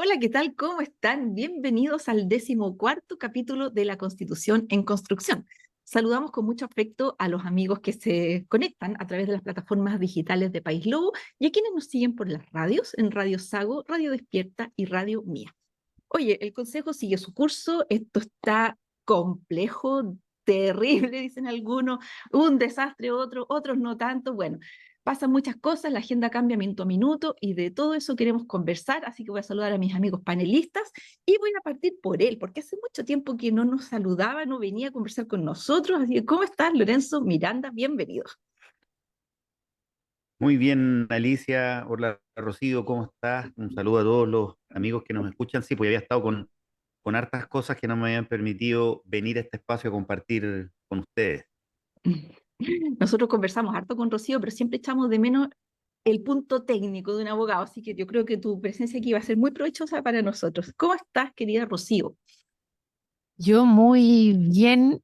Hola, ¿qué tal? ¿Cómo están? Bienvenidos al 14º capítulo de la Constitución en Construcción. Saludamos con mucho afecto a los amigos que se conectan a través de las plataformas digitales de País Lobo y a quienes nos siguen por las radios, en Radio Sago, Radio Despierta y Radio Mía. Oye, el Consejo sigue su curso, esto está complejo, terrible, dicen algunos, un desastre otros no tanto. Bueno, pasan muchas cosas, la agenda cambia minuto a minuto y de todo eso queremos conversar, así que voy a saludar a mis amigos panelistas y voy a partir por él, porque hace mucho tiempo que no nos saludaba, no venía a conversar con nosotros, así que ¿cómo estás, Lorenzo Miranda? Bienvenido. Muy bien, Alicia. Hola, Rocío, ¿cómo estás? Un saludo a todos los amigos que nos escuchan. Sí, pues había estado con hartas cosas que no me habían permitido venir a este espacio a compartir con ustedes. Nosotros conversamos harto con Rocío, pero siempre echamos de menos el punto técnico de un abogado, así que yo creo que tu presencia aquí va a ser muy provechosa para nosotros. ¿Cómo estás, querida Rocío? Yo muy bien,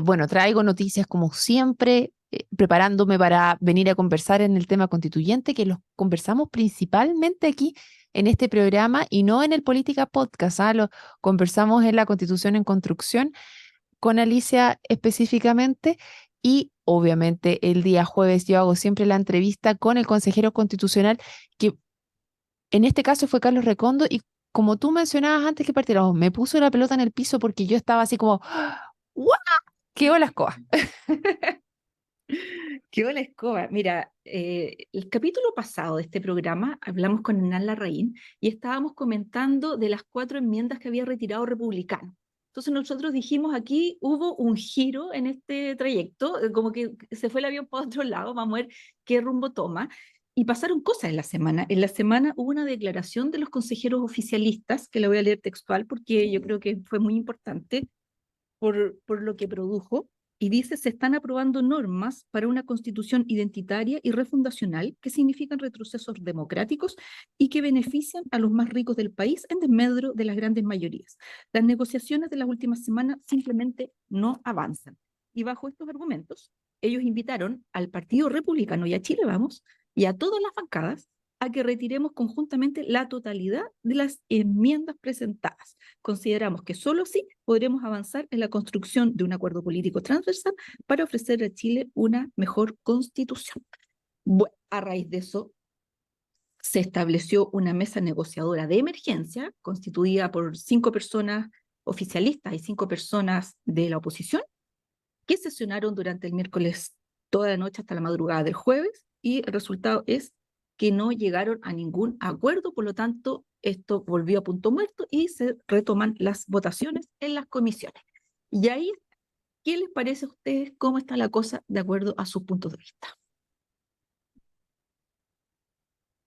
bueno, traigo noticias como siempre, preparándome para venir a conversar en el tema constituyente, que los conversamos principalmente aquí en este programa y no en el Política Podcast, ¿ah? Lo conversamos en la Constitución en Construcción con Alicia específicamente y obviamente el día jueves yo hago siempre la entrevista con el consejero constitucional, que en este caso fue Carlos Recondo y como tú mencionabas antes que partiéramos, me puso la pelota en el piso porque yo estaba así como, ¡guau! ¡Qué la escoba! Qué hola escoba. Mira, el capítulo pasado de este programa hablamos con Hernán Larraín y estábamos comentando de las 4 enmiendas que había retirado Republicano. Entonces nosotros dijimos aquí hubo un giro en este trayecto, como que se fue el avión para otro lado, vamos a ver qué rumbo toma. Y pasaron cosas en la semana. En la semana hubo una declaración de los consejeros oficialistas, que la voy a leer textual porque yo creo que fue muy importante por lo que produjo, y dice, se están aprobando normas para una constitución identitaria y refundacional que significan retrocesos democráticos y que benefician a los más ricos del país en desmedro de las grandes mayorías. Las negociaciones de las últimas semanas simplemente no avanzan. Y bajo estos argumentos, ellos invitaron al Partido Republicano y a Chile Vamos y a todas las bancadas a que retiremos conjuntamente la totalidad de las enmiendas presentadas. Consideramos que solo así podremos avanzar en la construcción de un acuerdo político transversal para ofrecer a Chile una mejor constitución. Bueno, a raíz de eso se estableció una mesa negociadora de emergencia constituida por 5 personas oficialistas y 5 personas de la oposición que sesionaron durante el miércoles toda la noche hasta la madrugada del jueves y el resultado es que no llegaron a ningún acuerdo, por lo tanto, esto volvió a punto muerto y se retoman las votaciones en las comisiones. Y ahí, ¿qué les parece a ustedes cómo está la cosa de acuerdo a sus puntos de vista?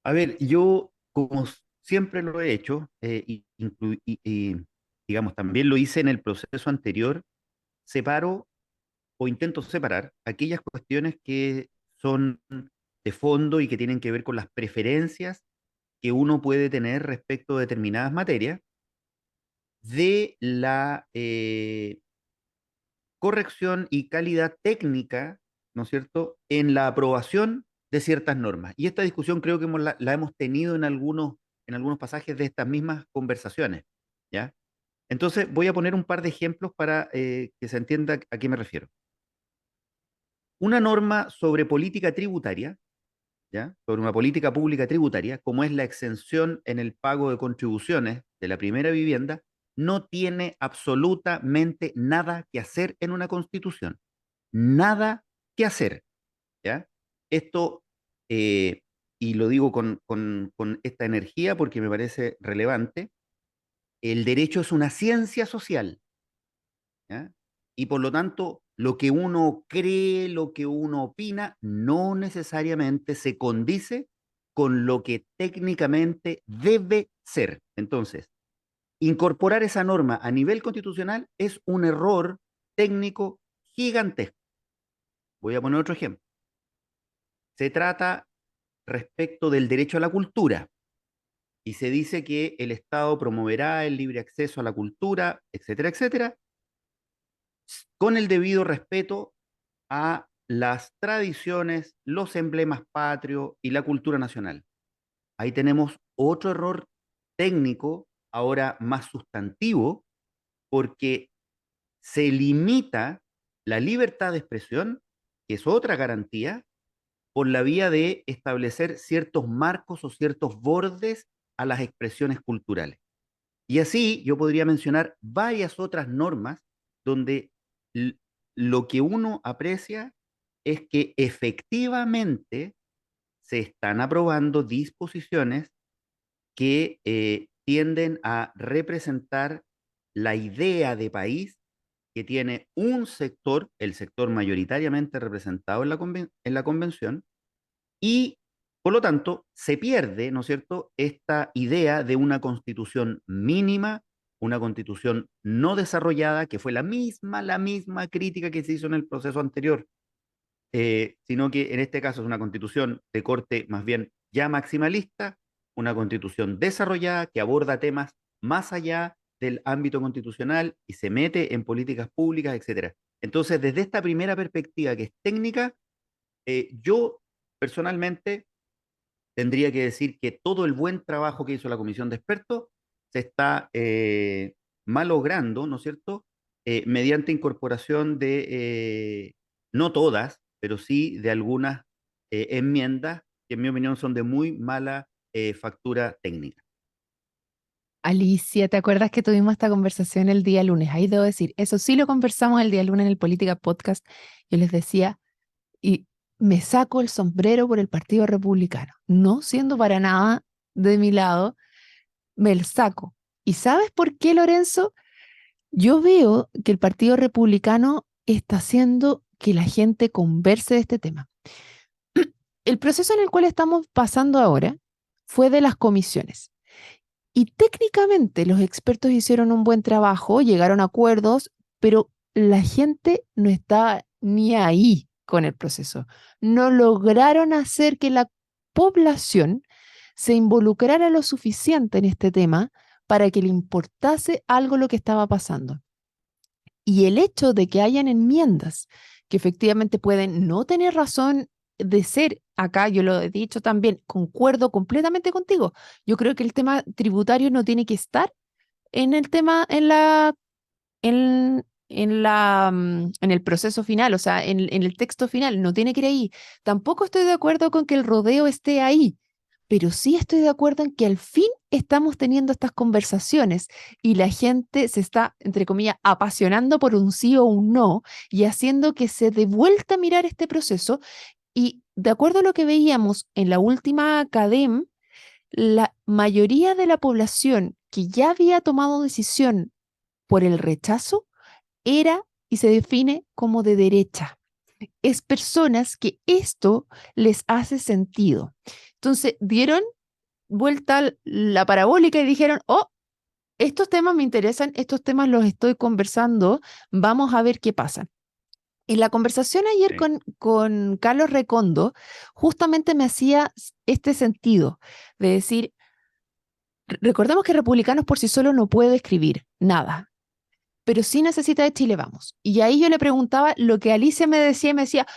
A ver, yo, como siempre lo he hecho, digamos, también lo hice en el proceso anterior, separo o intento separar aquellas cuestiones que son de fondo y que tienen que ver con las preferencias que uno puede tener respecto a determinadas materias de la corrección y calidad técnica, ¿no es cierto?, en la aprobación de ciertas normas. Y esta discusión creo que la hemos tenido en algunos pasajes de estas mismas conversaciones, ¿ya? Entonces voy a poner un par de ejemplos para que se entienda a qué me refiero. Una norma sobre política tributaria, ¿ya? Sobre una política pública tributaria, como es la exención en el pago de contribuciones de la primera vivienda, no tiene absolutamente nada que hacer en una constitución. Nada que hacer, ¿ya? Esto, eh, y lo digo con esta energía porque me parece relevante, el derecho es una ciencia social, ¿ya? Y por lo tanto, lo que uno cree, lo que uno opina, no necesariamente se condice con lo que técnicamente debe ser. Entonces, incorporar esa norma a nivel constitucional es un error técnico gigantesco. Voy a poner otro ejemplo. Se trata respecto del derecho a la cultura y se dice que el Estado promoverá el libre acceso a la cultura, etcétera, etcétera, con el debido respeto a las tradiciones, los emblemas patrios y la cultura nacional. Ahí tenemos otro error técnico ahora más sustantivo, porque se limita la libertad de expresión, que es otra garantía, por la vía de establecer ciertos marcos o ciertos bordes a las expresiones culturales. Y así yo podría mencionar varias otras normas donde lo que uno aprecia es que efectivamente se están aprobando disposiciones que tienden a representar la idea de país que tiene un sector, el sector mayoritariamente representado en la convención, y por lo tanto se pierde, ¿no es cierto?, esta idea de una constitución mínima, una constitución no desarrollada, que fue la misma crítica que se hizo en el proceso anterior, sino que en este caso es una constitución de corte más bien ya maximalista, una constitución desarrollada que aborda temas más allá del ámbito constitucional y se mete en políticas públicas, etcétera. Entonces, desde esta primera perspectiva que es técnica, yo personalmente tendría que decir que todo el buen trabajo que hizo la comisión de expertos se está malogrando, ¿no es cierto?, mediante incorporación de, no todas, pero sí de algunas enmiendas que en mi opinión son de muy mala factura técnica. Alicia, ¿te acuerdas que tuvimos esta conversación el día lunes? Ahí debo decir, eso sí lo conversamos el día lunes en el Política Podcast. Yo les decía, y me saco el sombrero por el Partido Republicano, no siendo para nada de mi lado, me el saco. ¿Y sabes por qué, Lorenzo? Yo veo que el Partido Republicano está haciendo que la gente converse de este tema. El proceso en el cual estamos pasando ahora fue de las comisiones. Y técnicamente los expertos hicieron un buen trabajo, llegaron a acuerdos, pero la gente no estaba ni ahí con el proceso. No lograron hacer que la población se involucrara lo suficiente en este tema para que le importase algo lo que estaba pasando. Y el hecho de que hayan enmiendas que efectivamente pueden no tener razón de ser, acá yo lo he dicho también, concuerdo completamente contigo. Yo creo que el tema tributario no tiene que estar en el tema, en el proceso final, o sea, en el texto final, no tiene que ir ahí. Tampoco estoy de acuerdo con que el rodeo esté ahí, pero sí estoy de acuerdo en que al fin estamos teniendo estas conversaciones y la gente se está, entre comillas, apasionando por un sí o un no y haciendo que se dé vuelta a mirar este proceso. Y de acuerdo a lo que veíamos en la última CADEM, la mayoría de la población que ya había tomado decisión por el rechazo era y se define como de derecha. Es personas que esto les hace sentido. Entonces dieron vuelta la parabólica y dijeron, oh, estos temas me interesan, estos temas los estoy conversando, vamos a ver qué pasa. En la conversación ayer Sí. con Carlos Recondo, justamente me hacía este sentido de decir, recordemos que Republicanos por sí solo no puede escribir nada, pero sí necesita de Chile Vamos. Y ahí yo le preguntaba lo que Alicia me decía y me decía,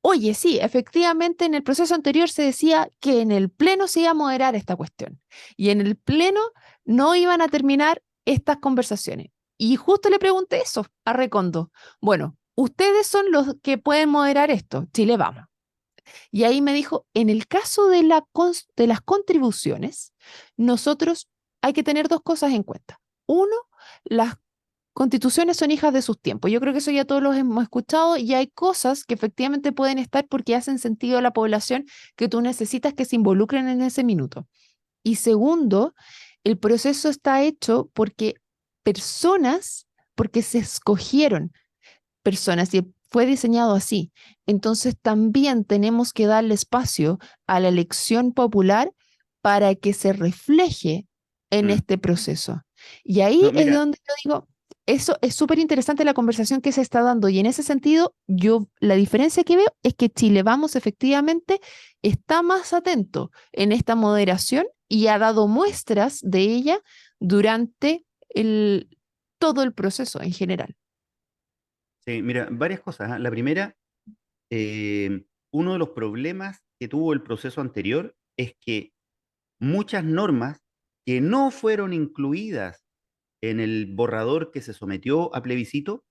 oye, sí, efectivamente en el proceso anterior se decía que en el Pleno se iba a moderar esta cuestión y en el Pleno no iban a terminar estas conversaciones. Y justo le pregunté eso a Recondo. Bueno, ustedes son los que pueden moderar esto, Chile Vamos. Y ahí me dijo, en el caso de las contribuciones, nosotros hay que tener dos cosas en cuenta. Uno, las constituciones son hijas de sus tiempos. Yo creo que eso ya todos los hemos escuchado y hay cosas que efectivamente pueden estar porque hacen sentido a la población que tú necesitas que se involucren en ese minuto. Y segundo, el proceso está hecho porque personas, porque se escogieron personas y fue diseñado así. Entonces también tenemos que darle espacio a la elección popular para que se refleje en Mm. este proceso. Y ahí No, es mira, donde yo digo, eso es súper interesante la conversación que se está dando y en ese sentido yo la diferencia que veo es que Chile Vamos efectivamente está más atento en esta moderación y ha dado muestras de ella durante todo el proceso en general. sí, mira, varias cosas, ¿ah? La primera, uno de los problemas que tuvo el proceso anterior es que muchas normas que no fueron incluidas en el borrador que se sometió a plebiscito,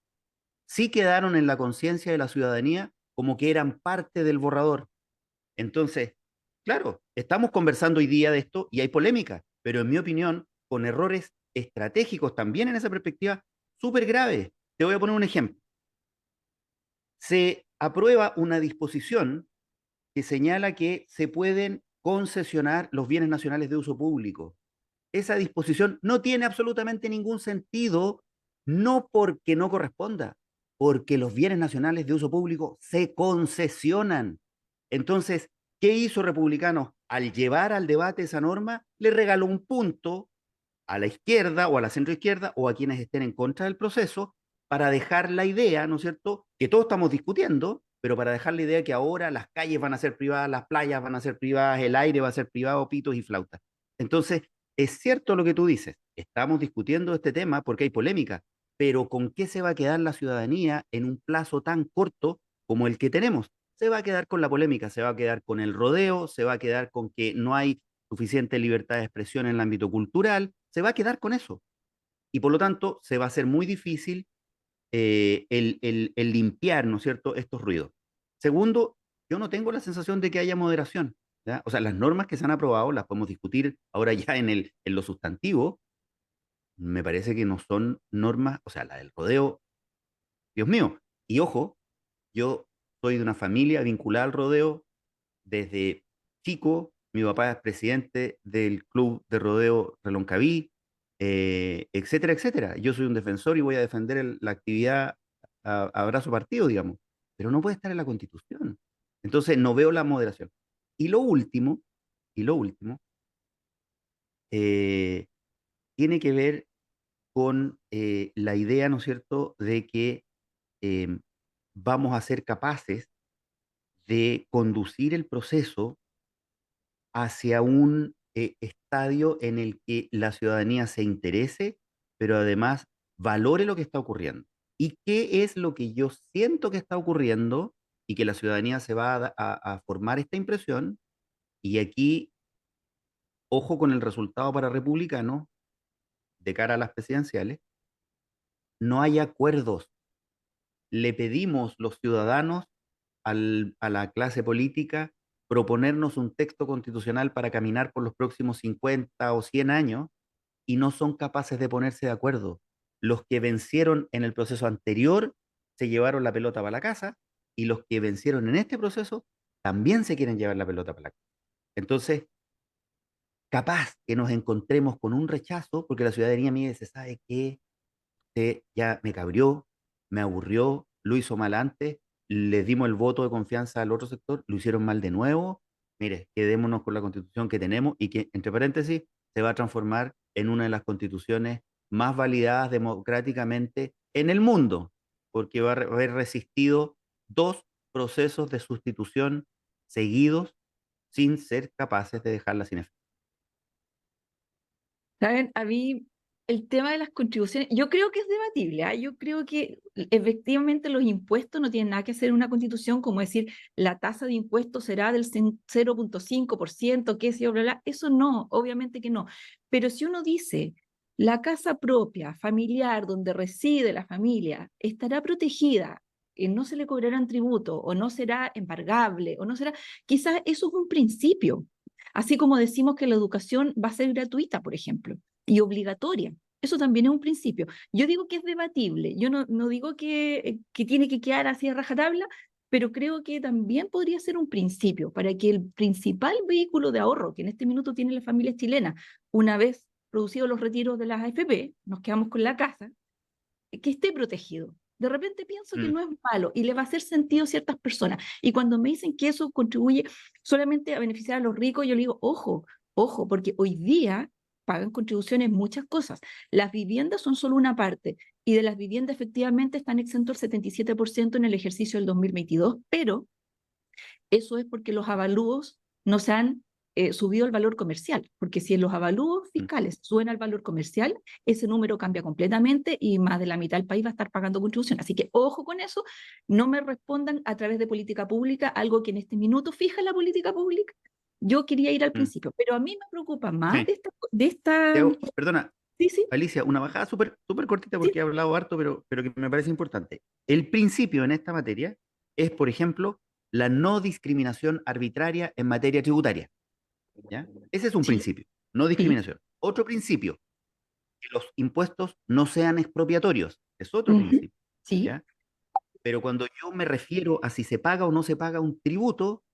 sí quedaron en la conciencia de la ciudadanía como que eran parte del borrador. Entonces, claro, estamos conversando hoy día de esto y hay polémica, pero en mi opinión, con errores estratégicos también en esa perspectiva, súper graves. Te voy a poner un ejemplo. Se aprueba una disposición que señala que se pueden concesionar los bienes nacionales de uso público. Esa disposición no tiene absolutamente ningún sentido, no porque no corresponda, porque los bienes nacionales de uso público se concesionan. Entonces, ¿qué hizo Republicanos? Al llevar al debate esa norma, le regaló un punto a la izquierda o a la centroizquierda o a quienes estén en contra del proceso para dejar la idea, ¿no es cierto?, que todos estamos discutiendo, pero para dejar la idea que ahora las calles van a ser privadas, las playas van a ser privadas, el aire va a ser privado, pitos y flautas. Entonces, es cierto lo que tú dices, estamos discutiendo este tema porque hay polémica, pero ¿con qué se va a quedar la ciudadanía en un plazo tan corto como el que tenemos? Se va a quedar con la polémica, se va a quedar con el rodeo, se va a quedar con que no hay suficiente libertad de expresión en el ámbito cultural, se va a quedar con eso. Y por lo tanto, se va a hacer muy difícil el limpiar, ¿no es cierto?, estos ruidos. Segundo, yo no tengo la sensación de que haya moderación. ¿Ya? O sea, las normas que se han aprobado, las podemos discutir ahora ya en lo sustantivo, me parece que no son normas, o sea, la del rodeo, Dios mío. Y ojo, yo soy de una familia vinculada al rodeo desde chico. Mi papá es presidente del club de rodeo Reloncaví, etcétera, etcétera. Yo soy un defensor y voy a defender la actividad a brazo partido, digamos, pero no puede estar en la Constitución. Entonces no veo la moderación. Y lo último, y lo último, eh, tiene que ver con la idea, ¿no es cierto?, de que eh, vamos a ser capaces de conducir el proceso hacia un estadio en el que la ciudadanía se interese, pero además valore lo que está ocurriendo. ¿Y qué es lo que yo siento que está ocurriendo y que la ciudadanía se va a formar esta impresión? Y aquí, ojo con el resultado para republicanos de cara a las presidenciales, no hay acuerdos. Le pedimos los ciudadanos a la clase política proponernos un texto constitucional para caminar por los próximos 50 o 100 años y no son capaces de ponerse de acuerdo. Los que vencieron en el proceso anterior se llevaron la pelota para la casa y los que vencieron en este proceso también se quieren llevar la pelota para la casa. Entonces, capaz que nos encontremos con un rechazo porque la ciudadanía mía se sabe que ya me cabrió, me aburrió, lo hizo mal antes, le dimos el voto de confianza al otro sector, lo hicieron mal de nuevo. Mire, quedémonos con la constitución que tenemos y que, entre paréntesis, se va a transformar en una de las constituciones más validadas democráticamente en el mundo, porque va a haber resistido dos procesos de sustitución seguidos sin ser capaces de dejarla sin efecto. ¿Saben? A mí el tema de las contribuciones, yo creo que es debatible, ¿ah? Yo creo que efectivamente los impuestos no tienen nada que hacer en una constitución, como decir, la tasa de impuestos será del 0,5%, qué sé yo, bla, bla. Eso no, obviamente que no. Pero si uno dice, la casa propia, familiar, donde reside la familia, estará protegida, no se le cobrarán tributo, o no será embargable, o no será, quizás eso es un principio. Así como decimos que la educación va a ser gratuita, por ejemplo, y obligatoria. Eso también es un principio. Yo digo que es debatible. Yo no digo que tiene que quedar así a rajatabla, pero creo que también podría ser un principio para que el principal vehículo de ahorro que en este minuto tiene la familia chilena, una vez producidos los retiros de las AFP, nos quedamos con la casa, que esté protegido. De repente pienso que Mm. no es malo y le va a hacer sentido a ciertas personas. Y cuando me dicen que eso contribuye solamente a beneficiar a los ricos, yo le digo, ojo, ojo, porque hoy día pagan contribuciones muchas cosas. Las viviendas son solo una parte y de las viviendas efectivamente están exentos el 77% en el ejercicio del 2022, pero eso es porque los avalúos no se han subido el valor comercial, porque si los avalúos Mm. fiscales suben al valor comercial, ese número cambia completamente y más de la mitad del país va a estar pagando contribución. Así que ojo con eso, no me respondan a través de política pública, algo que en este minuto fija la política pública, Yo quería ir al Mm. principio, pero a mí me preocupa más Sí. de esta, Perdona, sí, sí, Alicia, una bajada súper cortita sí, porque he hablado harto, pero que me parece importante. El principio en esta materia es, por ejemplo, la no discriminación arbitraria en materia tributaria. ¿Ya? Ese es un sí, principio, no sí, discriminación. Otro principio, que los impuestos no sean expropiatorios. Es otro ujú, principio. sí. ¿Ya? Pero cuando yo me refiero a si se paga o no se paga un tributo,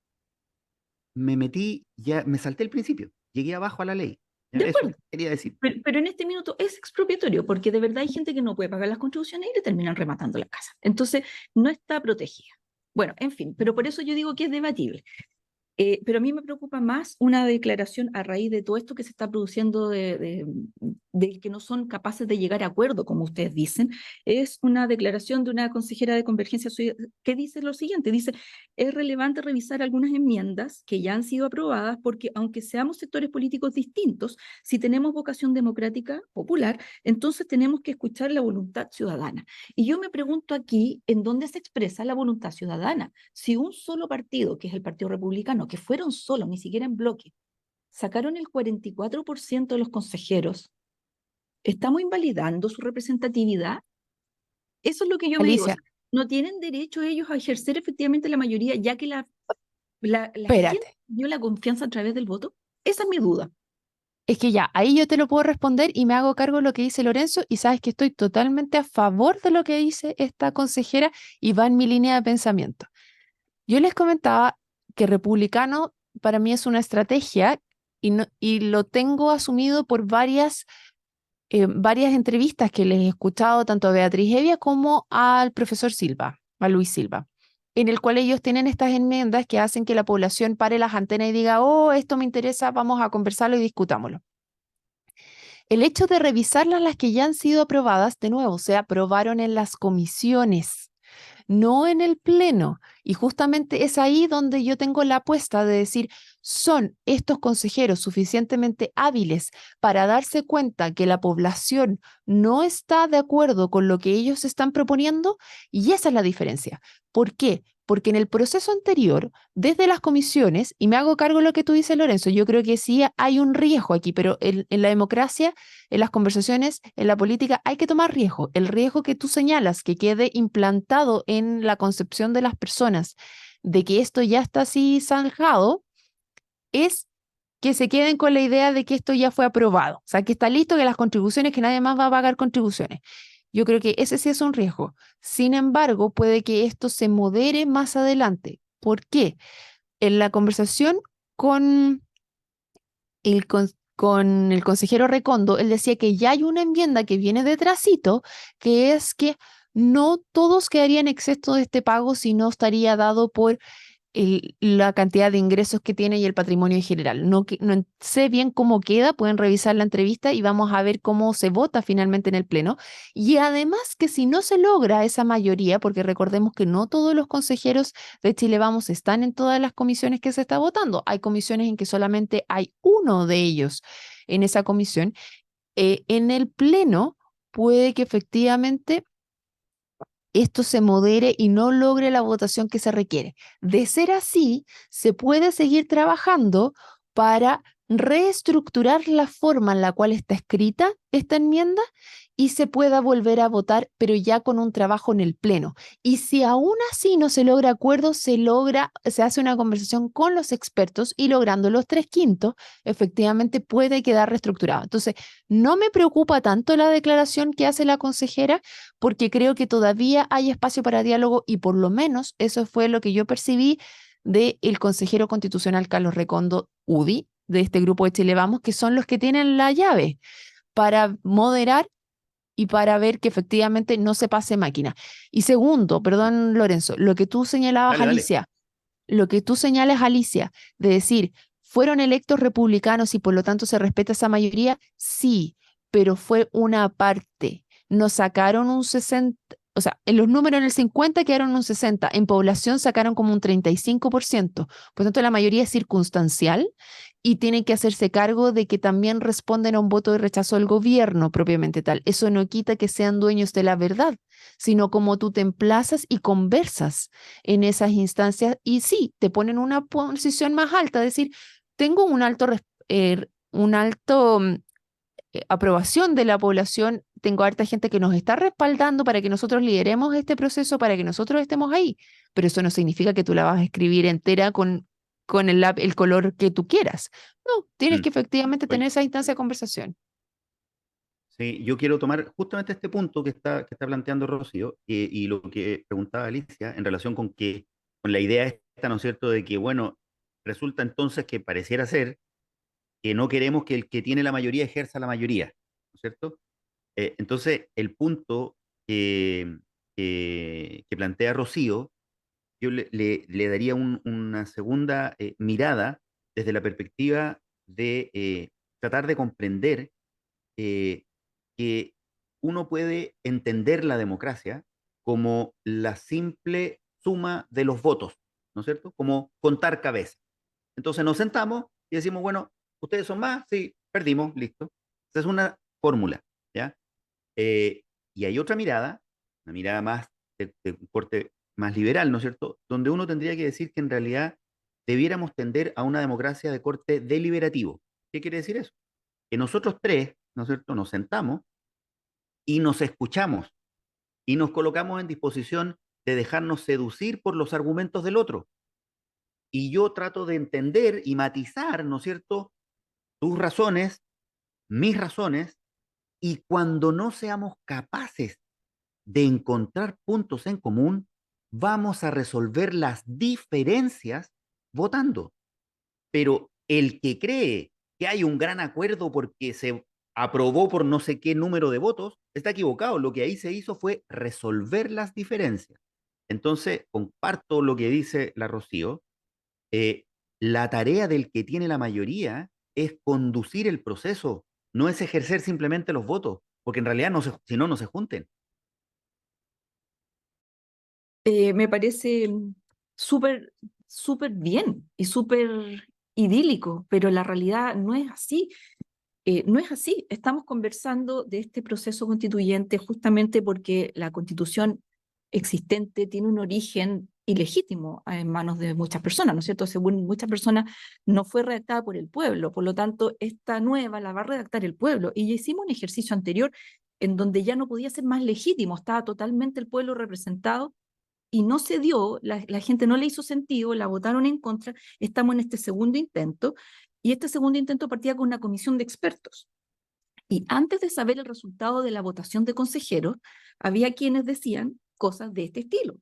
me metí, ya me salté el principio, llegué abajo a la ley. ¿Ya? De Eso acuerdo. quería decir. Pero en este minuto es expropiatorio, porque de verdad hay gente que no puede pagar las contribuciones y le terminan rematando la casa. Entonces, no está protegida. Bueno, en fin, pero por eso yo digo que es debatible. Pero a mí me preocupa más una declaración a raíz de todo esto que se está produciendo de que no son capaces de llegar a acuerdo, como ustedes dicen. Es una declaración de una consejera de Convergencia que dice lo siguiente, dice, es relevante revisar algunas enmiendas que ya han sido aprobadas porque aunque seamos sectores políticos distintos, si tenemos vocación democrática popular, entonces tenemos que escuchar la voluntad ciudadana. Y yo me pregunto aquí, ¿en dónde se expresa la voluntad ciudadana? Si un solo partido, que es el Partido Republicano, que fueron solos, ni siquiera en bloque, sacaron el 44% de los consejeros, ¿estamos invalidando su representatividad? Eso es lo que yo me digo. O Alicia, sea, no tienen derecho ellos a ejercer efectivamente la mayoría, ya que la gente espérate. dio la confianza a través del voto. Esa es mi duda. Es que ya, ahí yo te lo puedo responder y me hago cargo de lo que dice Lorenzo y sabes que estoy totalmente a favor de lo que dice esta consejera y va en mi línea de pensamiento. Yo les comentaba que republicano para mí es una estrategia y lo tengo asumido por varias entrevistas que les he escuchado tanto a Beatriz Hevia como al profesor Silva, a Luis Silva, en el cual ellos tienen estas enmiendas que hacen que la población pare las antenas y diga, oh, esto me interesa, vamos a conversarlo y discutámoslo. El hecho de revisarlas, las que ya han sido aprobadas, de nuevo, se aprobaron en las comisiones, no en el pleno. Y justamente es ahí donde yo tengo la apuesta de decir, ¿son estos consejeros suficientemente hábiles para darse cuenta que la población no está de acuerdo con lo que ellos están proponiendo? Y esa es la diferencia. ¿Por qué? Porque en el proceso anterior, desde las comisiones, y me hago cargo de lo que tú dices, Lorenzo, yo creo que sí hay un riesgo aquí, pero en la democracia, en las conversaciones, en la política, hay que tomar riesgo. El riesgo que tú señalas, que quede implantado en la concepción de las personas de que esto ya está así zanjado, es que se queden con la idea de que esto ya fue aprobado. O sea, que está listo, que las contribuciones, que nadie más va a pagar contribuciones. Yo creo que ese sí es un riesgo. Sin embargo, puede que esto se modere más adelante. ¿Por qué? En la conversación con con el consejero Recondo, él decía que ya hay una enmienda que viene detrásito, que es que no todos quedarían exentos de este pago si no estaría dado por la cantidad de ingresos que tiene y el patrimonio en general. No, no sé bien cómo queda, pueden revisar la entrevista y vamos a ver cómo se vota finalmente en el Pleno. Y además que si no se logra esa mayoría, porque recordemos que no todos los consejeros de Chile Vamos están en todas las comisiones que se está votando. Hay comisiones en que solamente hay uno de ellos en esa comisión. En el Pleno puede que efectivamente esto se modere y no logre la votación que se requiere. De ser así, se puede seguir trabajando para reestructurar la forma en la cual está escrita esta enmienda y se pueda volver a votar, pero ya con un trabajo en el pleno. Y si aún así no se logra acuerdo, se hace una conversación con los expertos y logrando los 3/5, efectivamente puede quedar reestructurado. Entonces, no me preocupa tanto la declaración que hace la consejera, porque creo que todavía hay espacio para diálogo y por lo menos eso fue lo que yo percibí del consejero constitucional Carlos Recondo UDI, de este grupo de Chile Vamos, que son los que tienen la llave para moderar y para ver que efectivamente no se pase máquina. Y segundo, perdón, Lorenzo, lo que tú señalabas, Dale, dale. Alicia, lo que tú señalas, Alicia, de decir, fueron electos republicanos y por lo tanto se respeta esa mayoría, sí, pero fue una parte. Nos sacaron un 60, o sea, en los números en el 50 quedaron un 60, en población sacaron como un 35%. Por lo tanto, la mayoría es circunstancial y tienen que hacerse cargo de que también responden a un voto de rechazo del gobierno propiamente tal. Eso no quita que sean dueños de la verdad, sino como tú te emplazas y conversas en esas instancias y sí, te ponen una posición más alta, decir, tengo un alto aprobación de la población, tengo harta gente que nos está respaldando para que nosotros lideremos este proceso, para que nosotros estemos ahí, pero eso no significa que tú la vas a escribir entera con el color que tú quieras. No, tienes Mm. que efectivamente tener Oye, esa instancia de conversación. sí, yo quiero tomar justamente este punto que está planteando Rocío y lo que preguntaba Alicia en relación con la idea esta, ¿no es cierto?, de que, bueno, resulta entonces que pareciera ser que no queremos que el que tiene la mayoría ejerza la mayoría, ¿no es cierto? Entonces, el punto que plantea Rocío, yo le daría una segunda mirada desde la perspectiva de tratar de comprender eh, que uno puede entender la democracia como la simple suma de los votos, ¿no es cierto? Como contar cabezas. Entonces nos sentamos y decimos, bueno, ustedes son más, sí, perdimos, listo. Esa es una fórmula, ¿ya? Y hay otra mirada, una mirada más de un corte más liberal, ¿no es cierto? Donde uno tendría que decir que en realidad debiéramos tender a una democracia de corte deliberativo. ¿Qué quiere decir eso? Que nosotros tres, ¿no es cierto?, nos sentamos y nos escuchamos y nos colocamos en disposición de dejarnos seducir por los argumentos del otro. Y yo trato de entender y matizar, ¿no es cierto?, tus razones, mis razones, y cuando no seamos capaces de encontrar puntos en común, vamos a resolver las diferencias votando. Pero el que cree que hay un gran acuerdo porque se aprobó por no sé qué número de votos, está equivocado. Lo que ahí se hizo fue resolver las diferencias. Entonces, comparto lo que dice la Rocío. eh, la tarea del que tiene la mayoría es conducir el proceso, no es ejercer simplemente los votos, porque en realidad si no, no se junten. Me parece súper, súper bien y súper idílico, pero la realidad no es así. No es así. Estamos conversando de este proceso constituyente justamente porque la constitución existente tiene un origen ilegítimo en manos de muchas personas, ¿no es cierto? Según muchas personas, no fue redactada por el pueblo. Por lo tanto, esta nueva la va a redactar el pueblo. Y ya hicimos un ejercicio anterior en donde ya no podía ser más legítimo, estaba totalmente el pueblo representado y no se dio, la gente no le hizo sentido, la votaron en contra, estamos en este segundo intento, y este segundo intento partía con una comisión de expertos. Y antes de saber el resultado de la votación de consejeros, había quienes decían cosas de este estilo.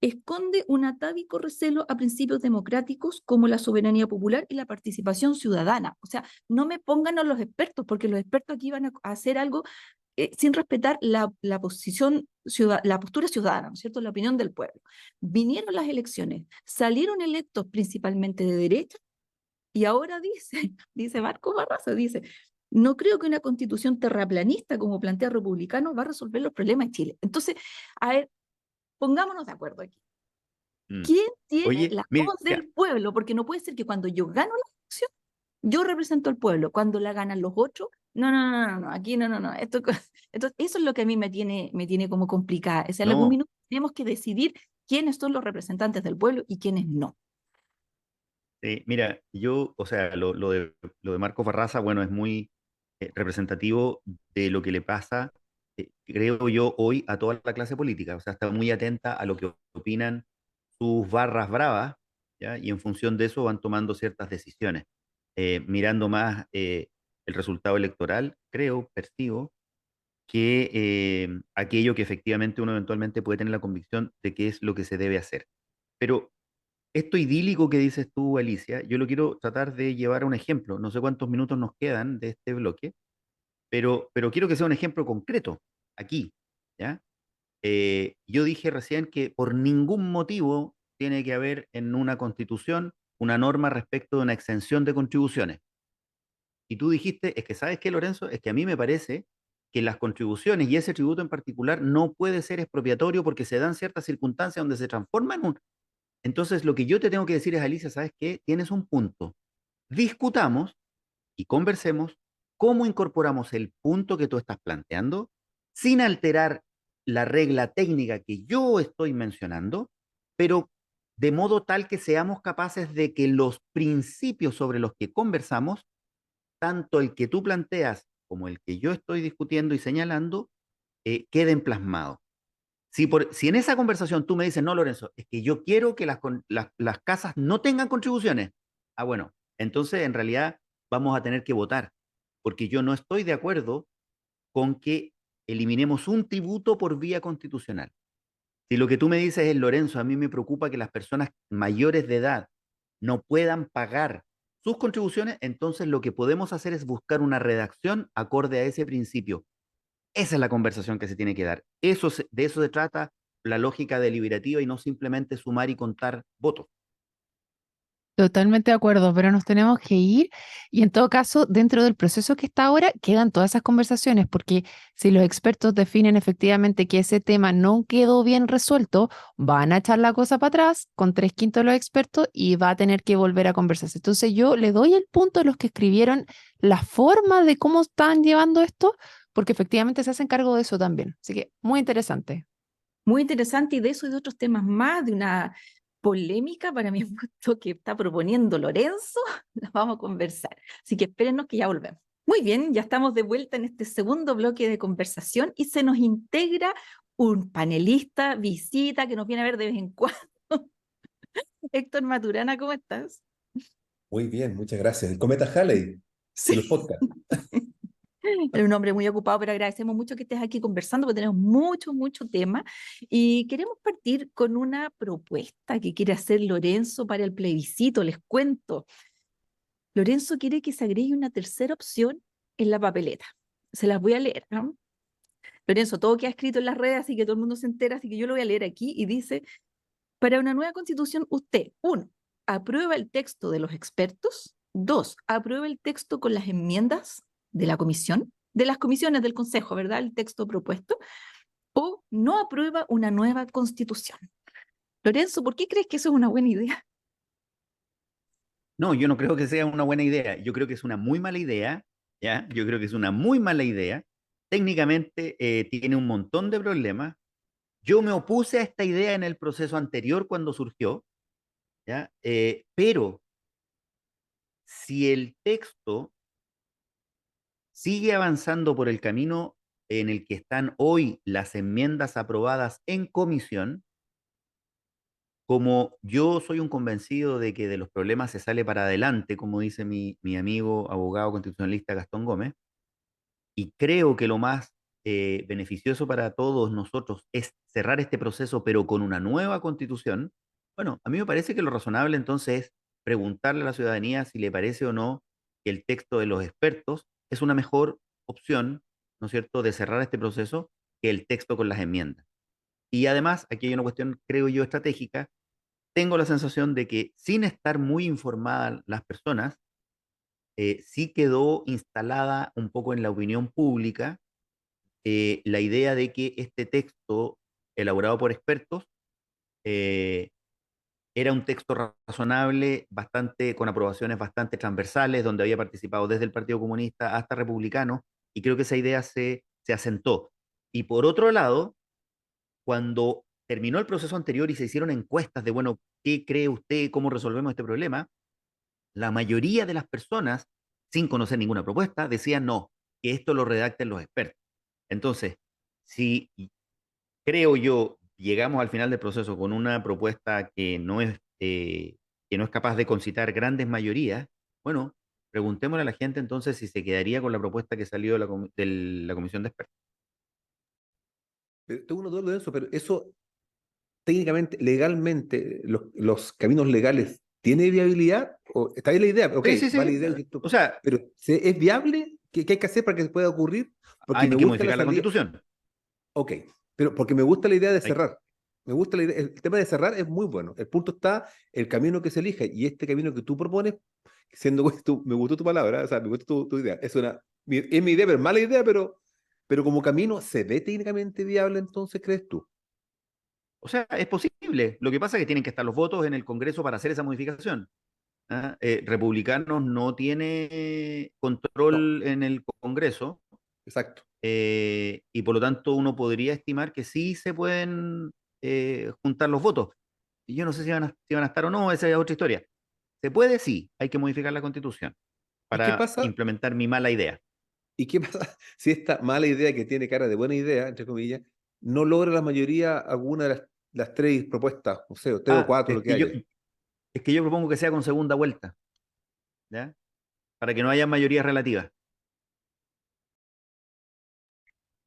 Esconde un atávico recelo a principios democráticos como la soberanía popular y la participación ciudadana. O sea, no me pongan a los expertos, porque los expertos aquí van a hacer algo sin respetar la posición, la postura ciudadana, ¿no es cierto?, la opinión del pueblo. Vinieron las elecciones, salieron electos principalmente de derecha, y ahora dice, dice Marco Barraza, dice, no creo que una constitución terraplanista como plantea Republicano va a resolver los problemas de Chile. Entonces, a ver, pongámonos de acuerdo aquí. Mm. ¿Quién tiene Oye, la mira, voz del pueblo? Porque no puede ser que cuando yo gano la elección, yo represento al pueblo. Cuando la ganan los otros, no, no, no, no, no, aquí no, no, no. Eso es lo que a mí me tiene como complicada. O sea, en algún no, minuto tenemos que decidir quiénes son los representantes del pueblo y quiénes no. mira, yo, o sea, lo de Marcos Barraza, bueno, es muy representativo de lo que le pasa, creo yo, hoy a toda la clase política. O sea, está muy atenta a lo que opinan sus barras bravas, ¿ya? Y en función de eso van tomando ciertas decisiones. Mirando más el resultado electoral, creo, percibo, que aquello que efectivamente uno eventualmente puede tener la convicción de que es lo que se debe hacer. Pero esto idílico que dices tú, Alicia, yo lo quiero tratar de llevar a un ejemplo. No sé cuántos minutos nos quedan de este bloque, pero quiero que sea un ejemplo concreto, aquí, ¿ya? Yo dije recién que por ningún motivo tiene que haber en una constitución una norma respecto de una exención de contribuciones. Y tú dijiste, es que ¿sabes qué, Lorenzo? Es que a mí me parece que las contribuciones y ese tributo en particular no puede ser expropiatorio porque se dan ciertas circunstancias donde se transforma en un... Entonces, lo que yo te tengo que decir es, Alicia, ¿sabes qué? Tienes un punto. Discutamos y conversemos cómo incorporamos el punto que tú estás planteando sin alterar la regla técnica que yo estoy mencionando, pero de modo tal que seamos capaces de que los principios sobre los que conversamos, tanto el que tú planteas como el que yo estoy discutiendo y señalando, queden plasmados. Si en esa conversación tú me dices, no, Lorenzo, es que yo quiero que las casas no tengan contribuciones, bueno, entonces en realidad vamos a tener que votar, porque yo no estoy de acuerdo con que eliminemos un tributo por vía constitucional. Si lo que tú me dices es, Lorenzo, a mí me preocupa que las personas mayores de edad no puedan pagar sus contribuciones, entonces lo que podemos hacer es buscar una redacción acorde a ese principio. Esa es la conversación que se tiene que dar. De eso se trata la lógica deliberativa y no simplemente sumar y contar votos. Totalmente de acuerdo, pero nos tenemos que ir y en todo caso, dentro del proceso que está ahora, quedan todas esas conversaciones, porque si los expertos definen efectivamente que ese tema no quedó bien resuelto, van a echar la cosa para atrás con 3/5 de los expertos y va a tener que volver a conversarse. Entonces yo le doy el punto a los que escribieron la forma de cómo están llevando esto, porque efectivamente se hacen cargo de eso también. Así que muy interesante. Muy interesante, y de eso y de otros temas más, de una polémica para mi gusto que está proponiendo Lorenzo, la vamos a conversar. Así que espérennos que ya volvemos. Muy bien, ya estamos de vuelta en este segundo bloque de conversación y se nos integra un panelista, visita, que nos viene a ver de vez en cuando. Héctor Maturana, ¿cómo estás? Muy bien, muchas gracias. El cometa Halley de los Sí. podcasts. Eres un hombre muy ocupado, pero agradecemos mucho que estés aquí conversando porque tenemos mucho, mucho tema y queremos partir con una propuesta que quiere hacer Lorenzo para el plebiscito. Les cuento, Lorenzo quiere que se agregue una tercera opción en la papeleta. Se las voy a leer, ¿no? Lorenzo, todo queda escrito en las redes, así que todo el mundo se entera, así que yo lo voy a leer aquí y dice, para una nueva constitución, usted, uno, aprueba el texto de los expertos, dos, aprueba el texto con las enmiendas de la comisión, de las comisiones del Consejo, ¿verdad? El texto propuesto, o no aprueba una nueva constitución. Lorenzo, ¿por qué crees que eso es una buena idea? No, yo no creo que sea una buena idea. Yo creo que es una muy mala idea, ¿ya? Yo creo que es una muy mala idea. Técnicamente tiene un montón de problemas. Yo me opuse a esta idea en el proceso anterior cuando surgió, ¿ya? Pero si el texto sigue avanzando por el camino en el que están hoy las enmiendas aprobadas en comisión, como yo soy un convencido de que de los problemas se sale para adelante, como dice mi amigo abogado constitucionalista Gastón Gómez, y creo que lo más beneficioso para todos nosotros es cerrar este proceso, pero con una nueva constitución. Bueno, a mí me parece que lo razonable entonces es preguntarle a la ciudadanía si le parece o no que el texto de los expertos es una mejor opción, ¿no es cierto?, de cerrar este proceso que el texto con las enmiendas. Y además, aquí hay una cuestión, creo yo, estratégica. Tengo la sensación de que sin estar muy informadas las personas, sí quedó instalada un poco en la opinión pública la idea de que este texto elaborado por expertos eh, era un texto razonable, bastante, con aprobaciones bastante transversales, donde había participado desde el Partido Comunista hasta republicanos, y creo que esa idea se asentó. Y por otro lado, cuando terminó el proceso anterior y se hicieron encuestas de, bueno, ¿qué cree usted? ¿Cómo resolvemos este problema? La mayoría de las personas, sin conocer ninguna propuesta, decían no, que esto lo redacten los expertos. Entonces, si creo yo llegamos al final del proceso con una propuesta que no es capaz de concitar grandes mayorías, bueno, preguntémosle a la gente entonces si se quedaría con la propuesta que salió de la comisión de expertos. Tengo una duda de eso, pero eso técnicamente, legalmente, los caminos legales, ¿tiene viabilidad? ¿O está bien la idea? Ok, Sí, sí, va la sí. idea, O sea, pero ¿es viable? ¿Qué hay que hacer para que pueda ocurrir? Porque hay me que gusta la modificar la salida. constitución. Ok, pero porque me gusta la idea de Hay- cerrar. Me gusta la idea, el tema de cerrar es muy bueno. El punto está el camino que se elija y este camino que tú propones, siendo me gustó tu palabra, o sea, me gustó tu idea. Es mi idea, pero mala idea, pero como camino, ¿se ve técnicamente viable entonces, crees tú? o sea, es posible. Lo que pasa es que tienen que estar los votos en el Congreso para hacer esa modificación. ¿Ah? Republicanos no tiene No, control en el Congreso, exacto. y por lo tanto uno podría estimar que sí se pueden juntar los votos. Y yo no sé si van a estar o no, esa es otra historia. ¿Se puede? Sí, hay que modificar la Constitución ¿Y qué para pasa? implementar mi mala idea. ¿Y qué pasa si esta mala idea que tiene cara de buena idea, entre comillas, no logra la mayoría alguna de las tres propuestas, o sea, tres o Ah, cuatro, lo que haya? es que yo propongo que sea con segunda vuelta, ¿ya? Para que no haya mayoría relativa.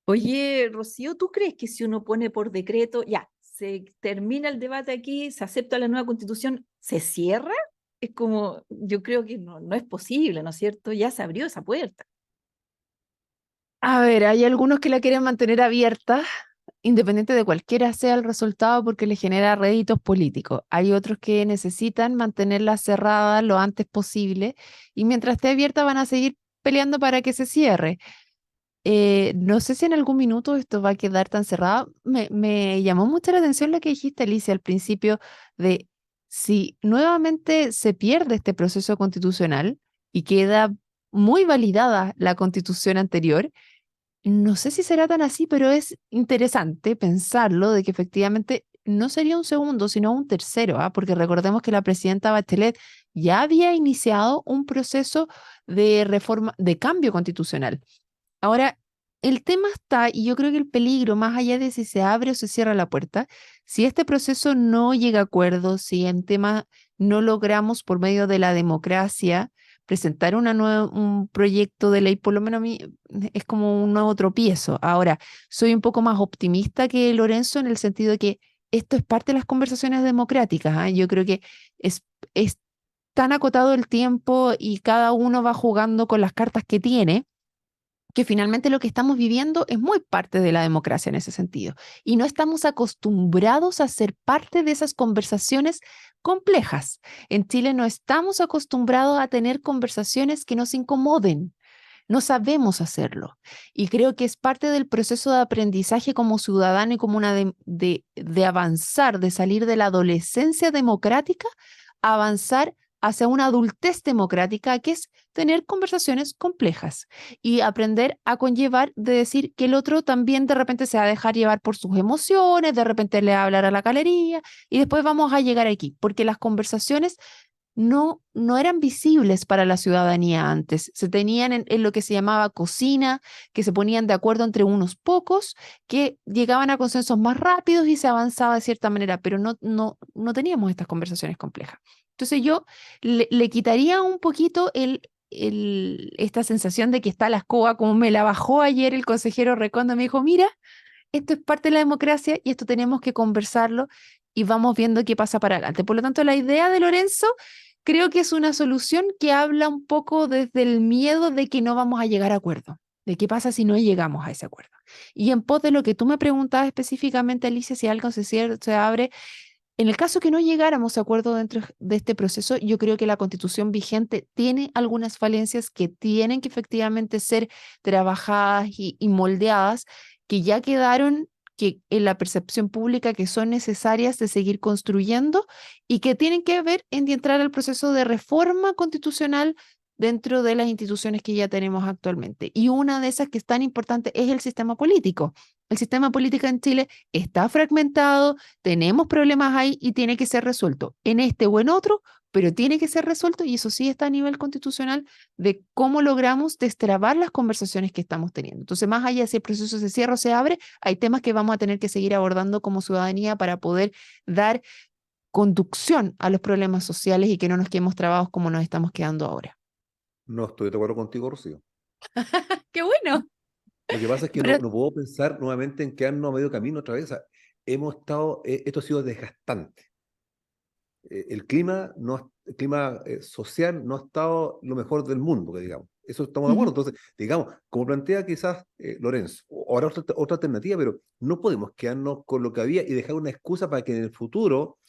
Oye, Rocío, ¿tú crees que si uno pone por decreto, ya, se termina el debate aquí, se acepta la nueva constitución, se cierra? Es como, yo creo que no, no es posible, ¿no es cierto? Ya se abrió esa puerta. A ver, hay algunos que la quieren mantener abierta, independiente de cualquiera sea el resultado, porque le genera réditos políticos. Hay otros que necesitan mantenerla cerrada lo antes posible y mientras esté abierta van a seguir peleando para que se cierre. No sé si en algún minuto esto va a quedar tan cerrado. Me llamó mucho la atención lo que dijiste, Alicia, al principio, de si nuevamente se pierde este proceso constitucional y queda muy validada la constitución anterior. No sé si será tan así, pero es interesante pensarlo de que efectivamente no sería un segundo, sino un tercero, ¿ah? Porque recordemos que la presidenta Bachelet ya había iniciado un proceso de reforma, de cambio constitucional. Ahora, el tema está, y yo creo que el peligro, más allá de si se abre o se cierra la puerta, si este proceso no llega a acuerdo, si en tema no logramos por medio de la democracia presentar un proyecto de ley, por lo menos a mí es como un nuevo tropiezo. Ahora, soy un poco más optimista que Lorenzo en el sentido de que esto es parte de las conversaciones democráticas, ¿ah? Yo creo que es tan acotado el tiempo y cada uno va jugando con las cartas que tiene que finalmente lo que estamos viviendo es muy parte de la democracia en ese sentido. Y no estamos acostumbrados a ser parte de esas conversaciones complejas. En Chile no estamos acostumbrados a tener conversaciones que nos incomoden. No sabemos hacerlo. Y creo que es parte del proceso de aprendizaje como ciudadano y como una de avanzar, de salir de la adolescencia democrática, avanzar hacia una adultez democrática, que es tener conversaciones complejas y aprender a conllevar de decir que el otro también de repente se va a dejar llevar por sus emociones, de repente le va a hablar a la galería y después vamos a llegar aquí, porque las conversaciones no eran visibles para la ciudadanía antes. Se tenían en lo que se llamaba cocina, que se ponían de acuerdo entre unos pocos, que llegaban a consensos más rápidos y se avanzaba de cierta manera, pero no teníamos estas conversaciones complejas. Entonces yo le quitaría un poquito esta sensación de que está la escoba, como me la bajó ayer el consejero Recondo, me dijo, mira, esto es parte de la democracia y esto tenemos que conversarlo y vamos viendo qué pasa para adelante. Por lo tanto, la idea de Lorenzo creo que es una solución que habla un poco desde el miedo de que no vamos a llegar a acuerdo, de qué pasa si no llegamos a ese acuerdo. Y en pos de lo que tú me preguntabas específicamente, Alicia, si algo se abre, en el caso que no llegáramos a acuerdo dentro de este proceso, yo creo que la constitución vigente tiene algunas falencias que tienen que efectivamente ser trabajadas y moldeadas, que ya quedaron que en la percepción pública que son necesarias de seguir construyendo y que tienen que ver en entrar al proceso de reforma constitucional dentro de las instituciones que ya tenemos actualmente. Y una de esas que es tan importante es el sistema político. El sistema político en Chile está fragmentado, tenemos problemas ahí y tiene que ser resuelto en este o en otro, pero tiene que ser resuelto y eso sí está a nivel constitucional de cómo logramos destrabar las conversaciones que estamos teniendo. Entonces, más allá de si el proceso se cierra o se abre, hay temas que vamos a tener que seguir abordando como ciudadanía para poder dar conducción a los problemas sociales y que no nos quedemos trabados como nos estamos quedando ahora. No estoy de acuerdo contigo, Rocío. ¡Qué bueno! Lo que pasa es que Pero no puedo pensar nuevamente en quedarnos a medio camino otra vez. O sea, esto ha sido desgastante. El clima social no ha estado lo mejor del mundo, que digamos. Eso estamos de acuerdo. Entonces, digamos, como plantea quizás Lorenzo, ahora otra alternativa, pero no podemos quedarnos con lo que había y dejar una excusa para que en el futuro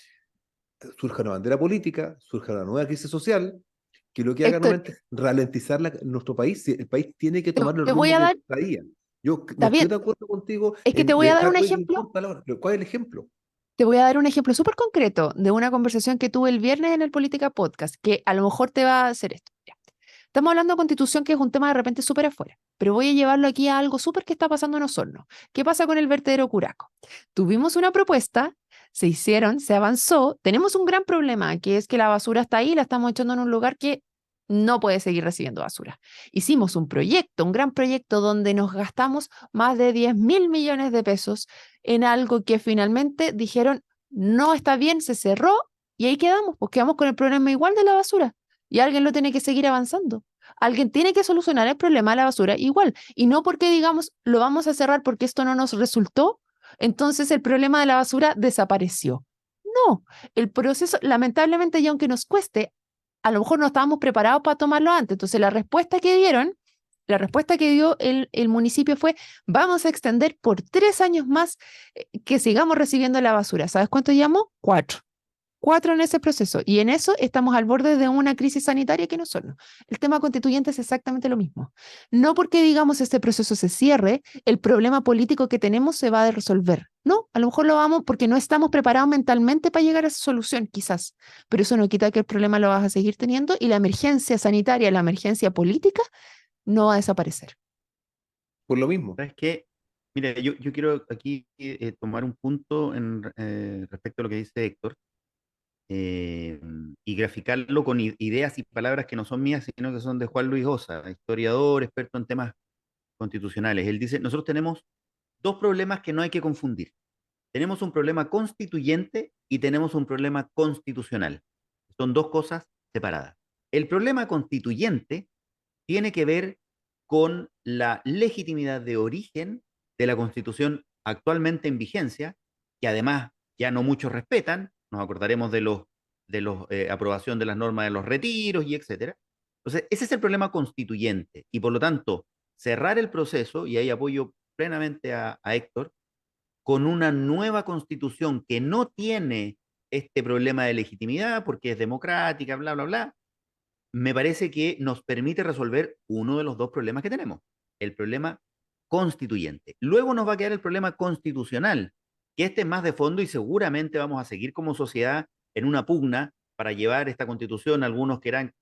surja una bandera política, surja una nueva crisis social, que lo que haga Héctor, nuevamente es ralentizar nuestro país. Si el país tiene que tomar el te voy rumbo a que dar, traía. Yo no está estoy bien, de acuerdo contigo es que te en voy a dar dejar, un oye, no ejemplo. importa la hora, pero ¿cuál es el ejemplo? Te voy a dar un ejemplo súper concreto de una conversación que tuve el viernes en el Política Podcast, que a lo mejor te va a hacer esto. Ya. Estamos hablando de constitución, que es un tema de repente súper afuera, pero voy a llevarlo aquí a algo súper que está pasando en Osorno. ¿Qué pasa con el vertedero Curaco? Tuvimos una propuesta, se hicieron, se avanzó. Tenemos un gran problema, que es que la basura está ahí, la estamos echando en un lugar que no puede seguir recibiendo basura. Hicimos un proyecto, un gran proyecto donde nos gastamos más de 10.000 millones de pesos en algo que finalmente dijeron, no está bien, se cerró y ahí quedamos, pues quedamos con el problema igual de la basura y alguien lo tiene que seguir avanzando. Alguien tiene que solucionar el problema de la basura igual y no porque digamos, lo vamos a cerrar porque esto no nos resultó, entonces el problema de la basura desapareció. No, el proceso, lamentablemente, y aunque nos cueste, a lo mejor no estábamos preparados para tomarlo antes. Entonces, la respuesta que dio el municipio fue, vamos a extender por 3 años más que sigamos recibiendo la basura. ¿Sabes cuánto llamó? 4. 4 en ese proceso. Y en eso estamos al borde de una crisis sanitaria que no solo. El tema constituyente es exactamente lo mismo. No porque, digamos, este proceso se cierre, el problema político que tenemos se va a resolver. No, a lo mejor lo vamos porque no estamos preparados mentalmente para llegar a esa solución, quizás. Pero eso no quita que el problema lo vas a seguir teniendo y la emergencia sanitaria, la emergencia política, no va a desaparecer. Por lo mismo. ¿Sabes qué? Mira, yo quiero aquí tomar un punto respecto a lo que dice Héctor, eh, y graficarlo con ideas y palabras que no son mías, sino que son de Juan Luis Osa, historiador, experto en temas constitucionales. Él dice, nosotros tenemos dos problemas que no hay que confundir. Tenemos un problema constituyente y tenemos un problema constitucional. Son dos cosas separadas. El problema constituyente tiene que ver con la legitimidad de origen de la Constitución actualmente en vigencia, que además ya no muchos respetan, nos acordaremos de los aprobación de las normas de los retiros y etcétera. Entonces, ese es el problema constituyente y por lo tanto, cerrar el proceso, y ahí apoyo plenamente a Héctor, con una nueva constitución que no tiene este problema de legitimidad porque es democrática, bla, bla, bla, me parece que nos permite resolver uno de los dos problemas que tenemos, el problema constituyente. Luego nos va a quedar el problema constitucional, que este es más de fondo y seguramente vamos a seguir como sociedad en una pugna para llevar esta constitución. Algunos querrán,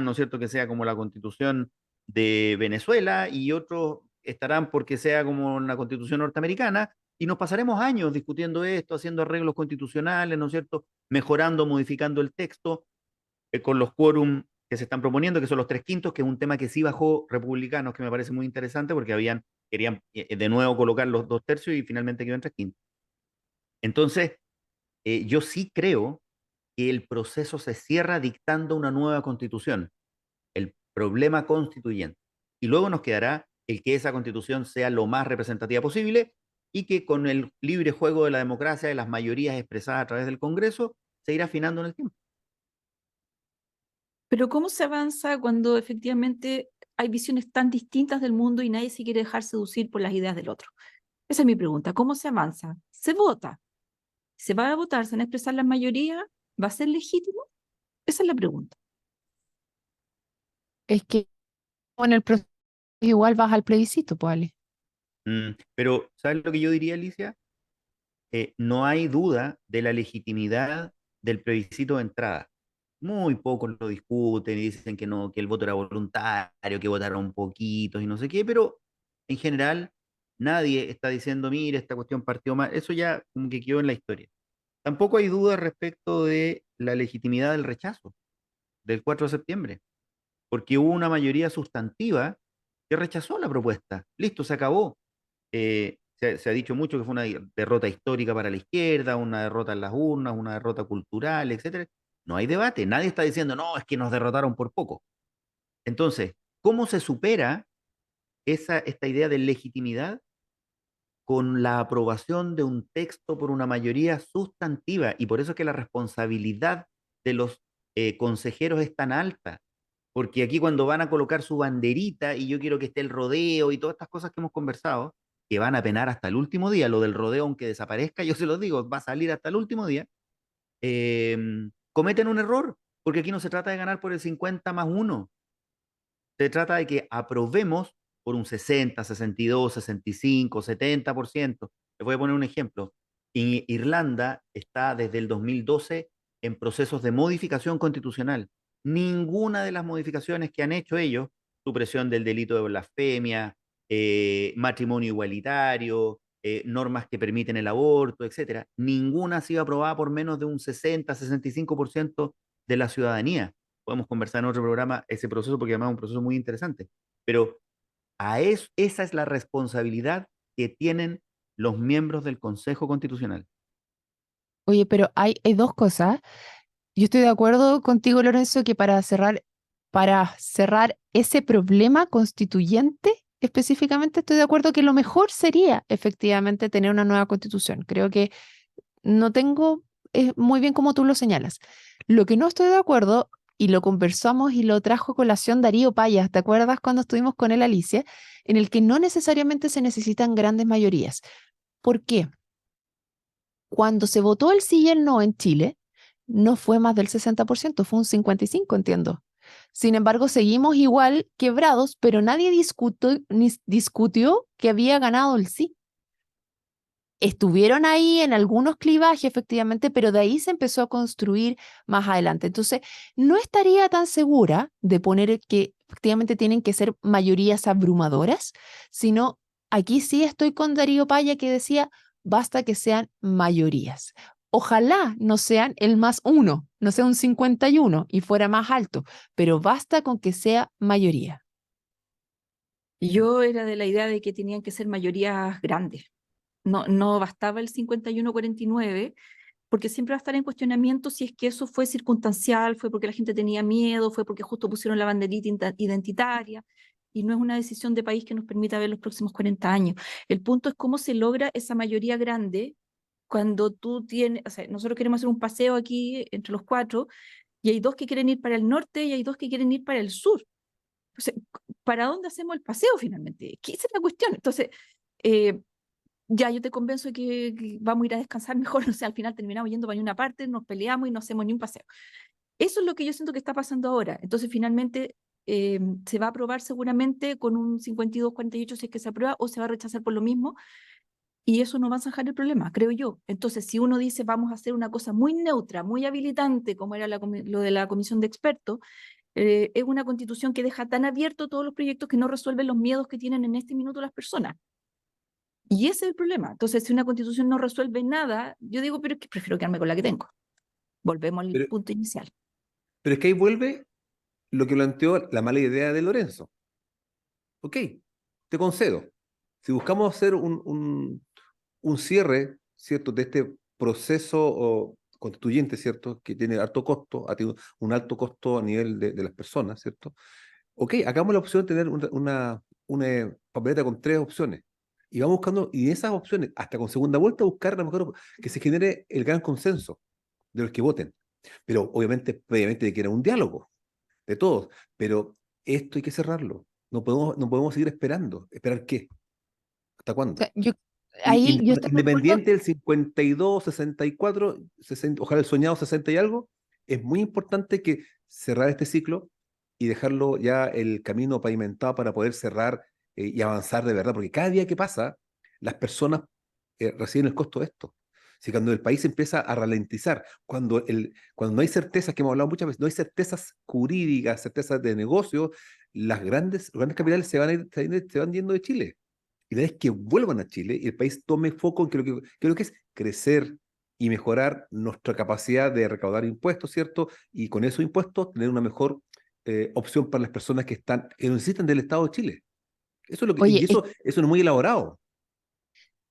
¿no es cierto?, que sea como la constitución de Venezuela y otros estarán porque sea como una constitución norteamericana y nos pasaremos años discutiendo esto, haciendo arreglos constitucionales, ¿no es cierto?, mejorando, modificando el texto con los quórum que se están proponiendo, que son los 3/5, que es un tema que sí bajó republicanos, que me parece muy interesante porque querían de nuevo colocar los 2/3 y finalmente quedó en 3/5. Entonces, yo sí creo que el proceso se cierra dictando una nueva constitución, el problema constituyente. Y luego nos quedará el que esa constitución sea lo más representativa posible y que con el libre juego de la democracia y las mayorías expresadas a través del Congreso se irá afinando en el tiempo. Pero ¿cómo se avanza cuando efectivamente hay visiones tan distintas del mundo y nadie se quiere dejar seducir por las ideas del otro? Esa es mi pregunta. ¿Cómo se avanza? Se vota. ¿Se va a votar? ¿Se van a expresar las mayorías? ¿Va a ser legítimo? Esa es la pregunta. Es que con el proceso igual vas al plebiscito, pues, Ale. Pero, ¿sabes lo que yo diría, Alicia? No hay duda de la legitimidad del plebiscito de entrada. Muy pocos lo discuten y dicen que no, que el voto era voluntario, que votaron poquitos y no sé qué, pero en general nadie está diciendo, mire, esta cuestión partió mal. Eso ya como que quedó en la historia. Tampoco hay duda respecto de la legitimidad del rechazo del 4 de septiembre, porque hubo una mayoría sustantiva que rechazó la propuesta. Listo, se acabó. Se ha dicho mucho que fue una derrota histórica para la izquierda, una derrota en las urnas, una derrota cultural, etcétera. No hay debate, nadie está diciendo, no, es que nos derrotaron por poco. Entonces, ¿cómo se supera esta idea de legitimidad con la aprobación de un texto por una mayoría sustantiva? Y por eso es que la responsabilidad de los consejeros es tan alta, porque aquí cuando van a colocar su banderita y yo quiero que esté el rodeo y todas estas cosas que hemos conversado, que van a penar hasta el último día, lo del rodeo aunque desaparezca, yo se los digo, va a salir hasta el último día, cometen un error, porque aquí no se trata de ganar por el 50+1, se trata de que aprobemos por un 60, 62, 65, 70%. Les voy a poner un ejemplo. Irlanda está desde el 2012 en procesos de modificación constitucional. Ninguna de las modificaciones que han hecho ellos, supresión del delito de blasfemia, matrimonio igualitario, normas que permiten el aborto, etcétera. Ninguna ha sido aprobada por menos de un 60-65% de la ciudadanía. Podemos conversar en otro programa ese proceso porque además es un proceso muy interesante. Pero esa es la responsabilidad que tienen los miembros del Consejo Constitucional. Oye, pero hay dos cosas. Yo estoy de acuerdo contigo, Lorenzo, que para cerrar ese problema constituyente, específicamente estoy de acuerdo que lo mejor sería efectivamente tener una nueva constitución. Creo que no tengo, muy bien como tú lo señalas. Lo que no estoy de acuerdo, y lo conversamos y lo trajo a colación Darío Payas, ¿te acuerdas cuando estuvimos con él, Alicia? En el que no necesariamente se necesitan grandes mayorías. ¿Por qué? Cuando se votó el sí y el no en Chile, no fue más del 60%, fue un 55%, entiendo. Sin embargo, seguimos igual quebrados, pero nadie discutió que había ganado el sí. Estuvieron ahí en algunos clivajes, efectivamente, pero de ahí se empezó a construir más adelante. Entonces, no estaría tan segura de poner que efectivamente tienen que ser mayorías abrumadoras, sino aquí sí estoy con Darío Paya que decía, basta que sean mayorías. Ojalá no sean el más uno, no sea un 51 y fuera más alto, pero basta con que sea mayoría. Yo era de la idea de que tenían que ser mayorías grandes. No bastaba el 51-49, porque siempre va a estar en cuestionamiento si es que eso fue circunstancial, fue porque la gente tenía miedo, fue porque justo pusieron la banderita identitaria, y no es una decisión de país que nos permita ver los próximos 40 años. El punto es cómo se logra esa mayoría grande cuando tú tienes, o sea, nosotros queremos hacer un paseo aquí entre los cuatro, y hay dos que quieren ir para el norte y hay dos que quieren ir para el sur. Entonces, ¿para dónde hacemos el paseo finalmente? ¿Qué es la cuestión? Entonces, ya yo te convenzo de que vamos a ir a descansar mejor, o sea, al final terminamos yendo para una parte, nos peleamos y no hacemos ni un paseo. Eso es lo que yo siento que está pasando ahora. Entonces, finalmente, se va a aprobar seguramente con un 52-48 si es que se aprueba, o se va a rechazar por lo mismo, y eso no va a zanjar el problema, creo yo. Entonces, si uno dice vamos a hacer una cosa muy neutra, muy habilitante, como era lo de la comisión de expertos, es una constitución que deja tan abierto todos los proyectos que no resuelven los miedos que tienen en este minuto las personas. Y ese es el problema. Entonces, si una constitución no resuelve nada, yo digo, pero es que prefiero quedarme con la que tengo. Volvemos al Pero, punto inicial. pero es que ahí vuelve lo que planteó la mala idea de Lorenzo. Ok, te concedo. Si buscamos hacer un cierre, ¿cierto?, de este proceso constituyente, ¿cierto?, que tiene alto costo, ha tenido un alto costo a nivel de las personas, ¿cierto? Ok, hagamos la opción de tener una papeleta con 3 opciones. Y vamos buscando, y esas opciones, hasta con segunda vuelta, buscar la mejor, que se genere el gran consenso de los que voten. Pero obviamente, previamente, de que era un diálogo de todos. Pero esto hay que cerrarlo. No podemos seguir esperando. ¿Esperar qué? ¿Hasta O cuándo? sea, ahí yo estoy de acuerdo. Independiente del 52, 64, 60, ojalá el soñado 60 y algo, es muy importante que cerrar este ciclo y dejarlo ya el camino pavimentado para poder cerrar y avanzar de verdad, porque cada día que pasa, las personas reciben el costo de esto. Si cuando el país empieza a ralentizar, cuando no hay certezas, que hemos hablado muchas veces, no hay certezas jurídicas, certezas de negocio, los grandes capitales se van yendo de Chile. Y la idea es que vuelvan a Chile y el país tome foco en que lo que es crecer y mejorar nuestra capacidad de recaudar impuestos, ¿cierto? Y con esos impuestos tener una mejor opción para las personas que necesitan del Estado de Chile. Eso es lo que, Oye, y eso no es muy elaborado.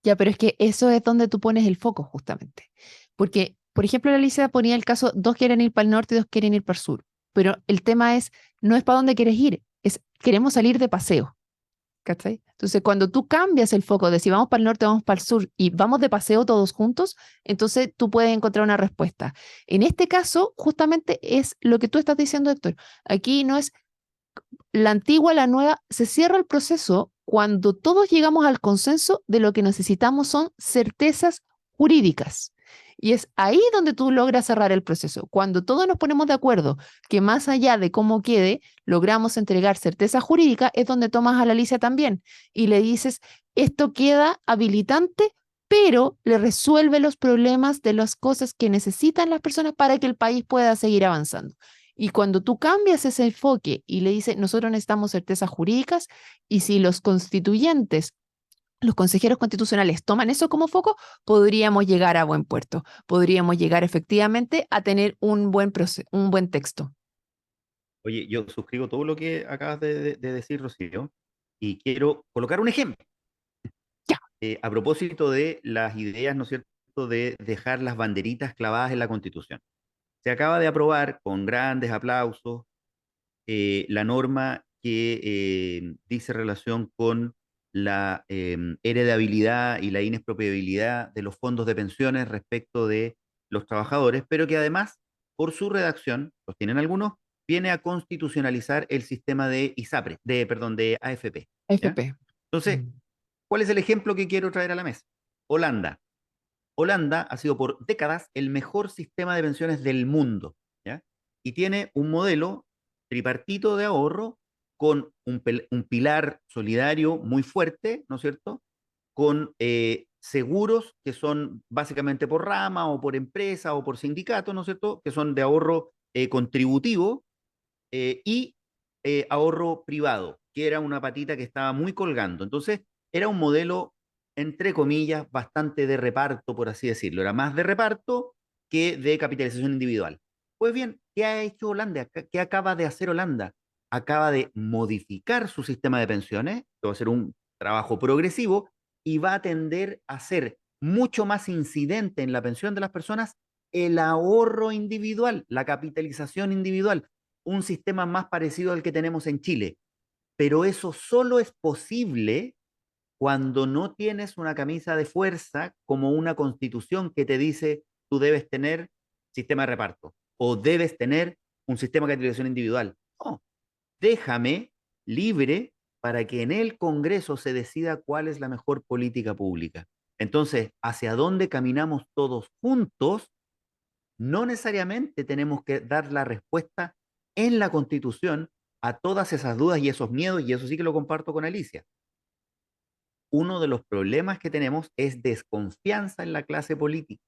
ya, pero es que eso es donde tú pones el foco, justamente. Porque, por ejemplo, la Alicia ponía el caso, dos quieren ir para el norte y dos quieren ir para el sur. Pero el tema es, no es para dónde quieres ir, es queremos salir de paseo. ¿Cachai? Entonces, cuando tú cambias el foco de si vamos para el norte, vamos para el sur y vamos de paseo todos juntos, entonces tú puedes encontrar una respuesta. En este caso, justamente es lo que tú estás diciendo, Héctor. Aquí no es la antigua, la nueva, se cierra el proceso cuando todos llegamos al consenso de lo que necesitamos son certezas jurídicas. Y es ahí donde tú logras cerrar el proceso. Cuando todos nos ponemos de acuerdo que más allá de cómo quede, logramos entregar certeza jurídica, es donde tomas a la Alicia también y le dices, esto queda habilitante, pero le resuelve los problemas de las cosas que necesitan las personas para que el país pueda seguir avanzando. Y cuando tú cambias ese enfoque y le dices, nosotros necesitamos certezas jurídicas, y si los constituyentes los consejeros constitucionales toman eso como foco, podríamos llegar a buen puerto, podríamos llegar efectivamente a tener un buen texto. Oye, yo suscribo todo lo que acabas de decir, Rocío, y quiero colocar un ejemplo. Ya. A propósito de las ideas, ¿no es cierto?, de dejar las banderitas clavadas en la Constitución. Se acaba de aprobar con grandes aplausos la norma que dice relación con la heredabilidad y la inexpropiabilidad de los fondos de pensiones respecto de los trabajadores, pero que además, por su redacción, sostienen algunos, viene a constitucionalizar el sistema de ISAPRE, perdón, de AFP. ¿Ya? FP. Entonces, ¿cuál es el ejemplo que quiero traer a la mesa? Holanda. Holanda ha sido por décadas el mejor sistema de pensiones del mundo, ¿ya? Y tiene un modelo tripartito de ahorro con un pilar solidario muy fuerte, ¿no es cierto? Con seguros que son básicamente por rama o por empresa o por sindicato, ¿no es cierto? Que son de ahorro contributivo y ahorro privado, que era una patita que estaba muy colgando. Entonces, era un modelo, entre comillas, bastante de reparto, por así decirlo. Era más de reparto que de capitalización individual. Pues bien, ¿qué ha hecho Holanda? ¿Qué acaba de hacer Holanda? Acaba de modificar su sistema de pensiones, que va a ser un trabajo progresivo, y va a tender a ser mucho más incidente en la pensión de las personas el ahorro individual, la capitalización individual, un sistema más parecido al que tenemos en Chile. Pero eso solo es posible cuando no tienes una camisa de fuerza como una constitución que te dice tú debes tener sistema de reparto o debes tener un sistema de capitalización individual. No, déjame libre para que en el Congreso se decida cuál es la mejor política pública. Entonces, hacia dónde caminamos todos juntos, no necesariamente tenemos que dar la respuesta en la Constitución a todas esas dudas y esos miedos, y eso sí que lo comparto con Alicia. Uno de los problemas que tenemos es desconfianza en la clase política.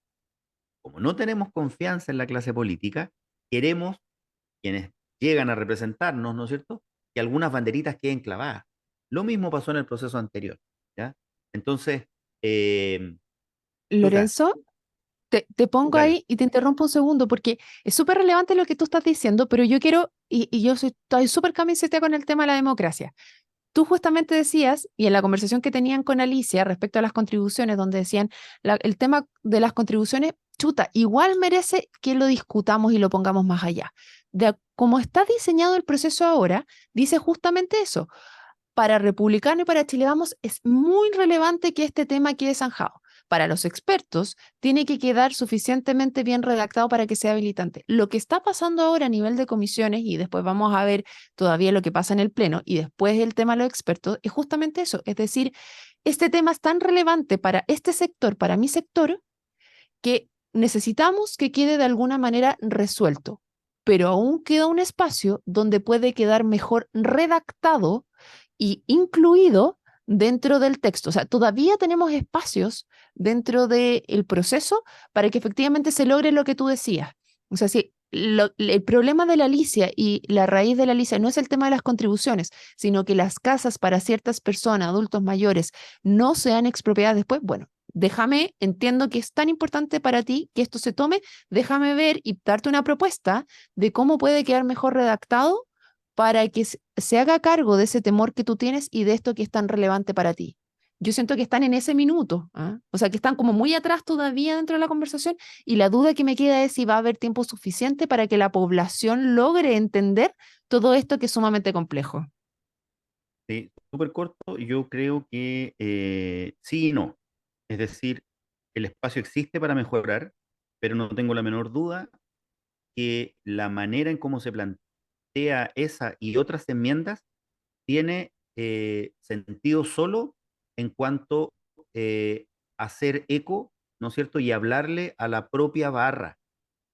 Como no tenemos confianza en la clase política, queremos, quienes llegan a representarnos, ¿no es cierto?, que algunas banderitas queden clavadas. Lo mismo pasó en el proceso anterior, ¿ya? Entonces, chuta, Lorenzo, te pongo dale. ahí y te interrumpo un segundo porque es súper relevante lo que tú estás diciendo, pero yo quiero, y yo estoy súper camiseta con el tema de la democracia. Tú justamente decías, y en la conversación que tenían con Alicia respecto a las contribuciones, donde decían el tema de las contribuciones, chuta, igual merece que lo discutamos y lo pongamos más allá. Como está diseñado el proceso ahora, dice justamente eso. Para Republicano y para Chile Vamos es muy relevante que este tema quede zanjado. Para los expertos, tiene que quedar suficientemente bien redactado para que sea habilitante. Lo que está pasando ahora a nivel de comisiones, y después vamos a ver todavía lo que pasa en el Pleno, y después el tema de los expertos, es justamente eso. Es decir, este tema es tan relevante para este sector, para mi sector, que necesitamos que quede de alguna manera resuelto, pero aún queda un espacio donde puede quedar mejor redactado y incluido dentro del texto. O sea, todavía tenemos espacios dentro del proceso para que efectivamente se logre lo que tú decías. O sea, si el problema de la Alicia y la raíz de la Alicia no es el tema de las contribuciones, sino que las casas para ciertas personas, adultos mayores, no sean expropiadas después, bueno, déjame, entiendo que es tan importante para ti que esto se tome, déjame ver y darte una propuesta de cómo puede quedar mejor redactado para que se haga cargo de ese temor que tú tienes y de esto que es tan relevante para ti. Yo siento que están en ese minuto, ¿ah? O sea, que están como muy atrás todavía dentro de la conversación y la duda que me queda es si va a haber tiempo suficiente para que la población logre entender todo esto que es sumamente complejo. Sí, súper corto, yo creo que sí y no. Es decir, el espacio existe para mejorar, pero no tengo la menor duda que la manera en cómo se plantea esa y otras enmiendas tiene sentido solo en cuanto hacer eco, ¿no es cierto? Y hablarle a la propia barra,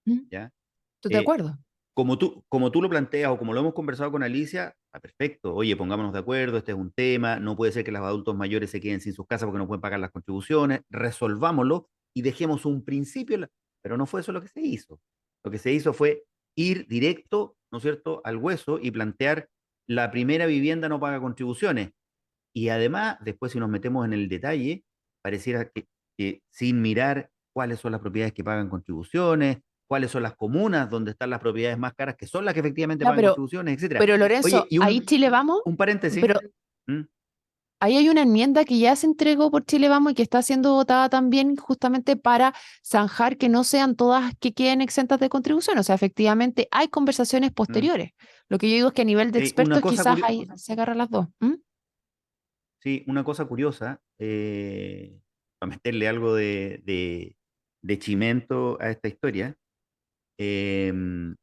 ¿Mm? ¿ya? ¿Estoy de Eh, acuerdo? como tú lo planteas o como lo hemos conversado con Alicia, está perfecto. Oye, pongámonos de acuerdo, este es un tema, no puede ser que los adultos mayores se queden sin sus casas porque no pueden pagar las contribuciones, resolvámoslo y dejemos un principio, pero no fue eso lo que se hizo. Lo que se hizo fue ir directo, ¿no es cierto?, al hueso y plantear la primera vivienda no paga contribuciones. Y además, después si nos metemos en el detalle, pareciera que sin mirar cuáles son las propiedades que pagan contribuciones, cuáles son las comunas donde están las propiedades más caras, que son las que efectivamente Ya, pagan contribuciones, etcétera. pero Oye, Lorenzo, y ahí Chile Vamos, un paréntesis. pero ¿Mm? ahí hay una enmienda que ya se entregó por Chile Vamos y que está siendo votada también justamente para zanjar que no sean todas que queden exentas de contribución. O sea, efectivamente hay conversaciones posteriores. Lo que yo digo es que a nivel de Sí, una expertos cosa quizás ahí se agarran las dos. ¿Mm? Sí, una cosa curiosa, para meterle algo de chimento a esta historia, em,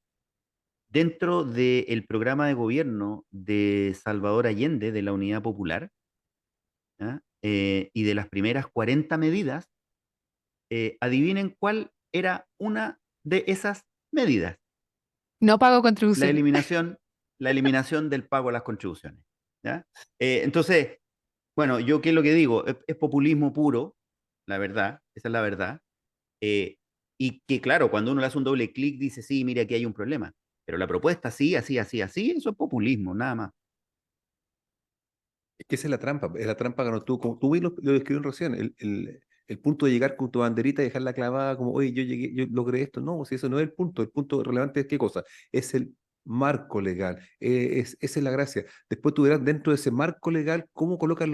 dentro del programa de gobierno de Salvador Allende, de la Unidad Popular, ¿ah? Y de las primeras 40 medidas, adivinen cuál era una de esas medidas, No pago la contribución. eliminación, la eliminación del pago a las contribuciones. ¿Ya? Entonces, bueno, yo qué es lo que digo, es populismo puro, la verdad, esa es la verdad. Eh, y que claro, cuando uno le hace un doble clic dice, sí, mira, aquí hay un problema. Pero la propuesta, sí, así, así, así, eso es populismo, nada más. Es que esa es la trampa que no tú, como tú mismo lo describieron recién, el punto de llegar con tu banderita y dejarla clavada como, oye, yo llegué, yo logré esto. No, si eso no es el punto relevante es qué cosa, es el marco legal, esa es la gracia. Después tú verás dentro de ese marco legal cómo colocas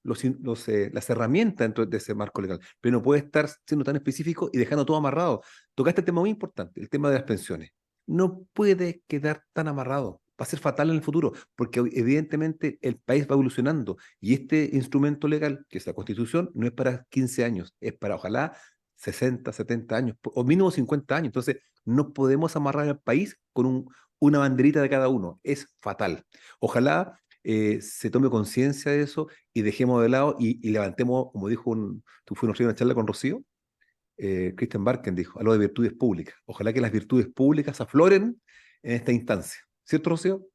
las herramientas dentro de ese marco legal, pero no puede estar siendo tan específico y dejando todo amarrado. Tocaste el tema muy importante, el tema de las pensiones. No puede quedar tan amarrado. Va a ser fatal en el futuro, porque evidentemente el país va evolucionando y este instrumento legal, que es la Constitución, no es para 15 años, es para ojalá 60, 70 años, o mínimo 50 años. Entonces, no podemos amarrar al país con una banderita de cada uno. Es fatal. Ojalá se tome conciencia de eso y dejemos de lado y levantemos, como dijo tú fuimos a una charla con Rocío, Christian Barken dijo, algo de virtudes públicas. Ojalá que las virtudes públicas afloren en esta instancia. ¿Cierto, Rocío?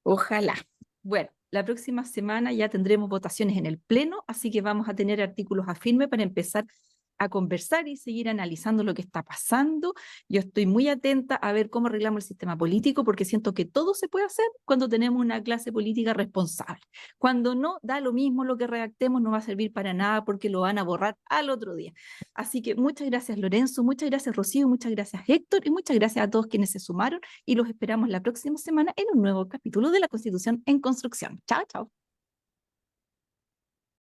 Ojalá. Bueno, la próxima semana ya tendremos votaciones en el Pleno, así que vamos a tener artículos a firme para empezar a conversar y seguir analizando lo que está pasando. Yo estoy muy atenta a ver cómo arreglamos el sistema político, porque siento que todo se puede hacer cuando tenemos una clase política responsable. Cuando no, da lo mismo lo que redactemos, no va a servir para nada porque lo van a borrar al otro día. Así que muchas gracias, Lorenzo, muchas gracias, Rocío, muchas gracias, Héctor, y muchas gracias a todos quienes se sumaron y los esperamos la próxima semana en un nuevo capítulo de la Constitución en Construcción. Chao, chao.